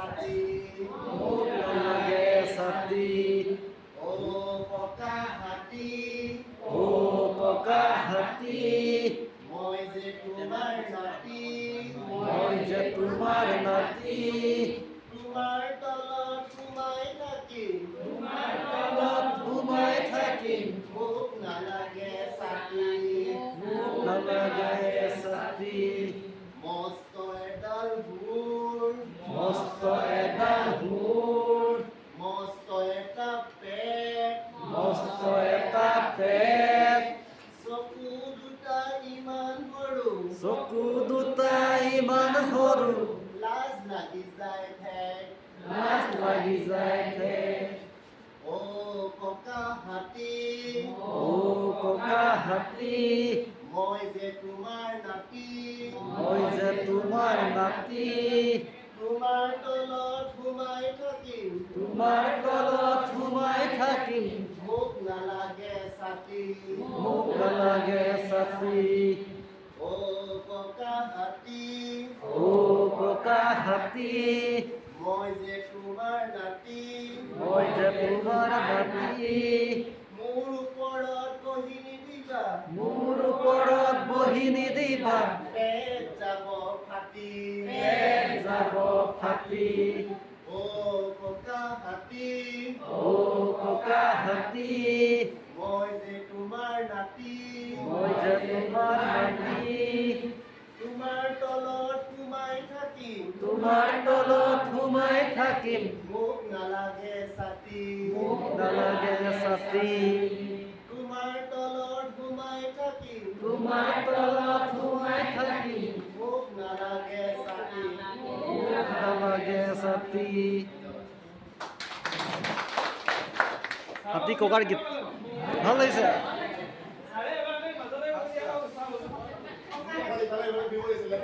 ছাতি মোক নালাগে ছাতি ও পকা হাতী ও পকা হাতী মই যে তোমাৰ নাতি মই যে তোমাৰ নাতি তোমাৰ তলত সোমাই থাকিম তলত সোমাই থাকিম মোক নালাগে ছাতি মোক নালাগে ছাতি মস্ত এডাল ভোৰ মস্ত এডাল ভোৰ মস্ত এটা পেট মস্ত এটা পেট চকু দুটা ইমান সৰু চকু দুটা ইমান সৰু লাজ লাগি যায় ঠেক লাজ লাগি যায় ঠেক ও ককা হাতী ও ককা হাতী মই যে তোমাৰ নাতি মই যে তোমাৰ নাতি তোমাৰ তলত সোমাই থাকিম তোমাৰ তলত সোমাই থাকিম মোক নালাগে ছাতি মোক নালাগে ছাতি ও ককা হাতী ও ককা হাতী মই যে তোমাৰ নাতি মই যে তোমাৰ নাতি মোৰ ওপৰত বহি নিদিবা মোৰ ওপৰত বহি নিদিবা পেট যাব ফাটি পেট যাব ফাটি ও ককা হাতী ও ককা হাতী মই যে তোমাৰ নাতি মই যে তোমাৰ নাতি তোমাৰ তলত সোমাই থাকিম তোমাৰ তলত সোমাই থাকিম মোক নালাগে ছাতি মোক নালাগে ছাতি তোমাৰ তলত সোমাই থাকিম তোমাৰ তলত সোমাই থাকিম মোক নালাগে ছাতি মোক নালাগে ছাতি হাতী ককাৰ গীত ভাল লাগিছে ইফালে বিহু আহিছিলে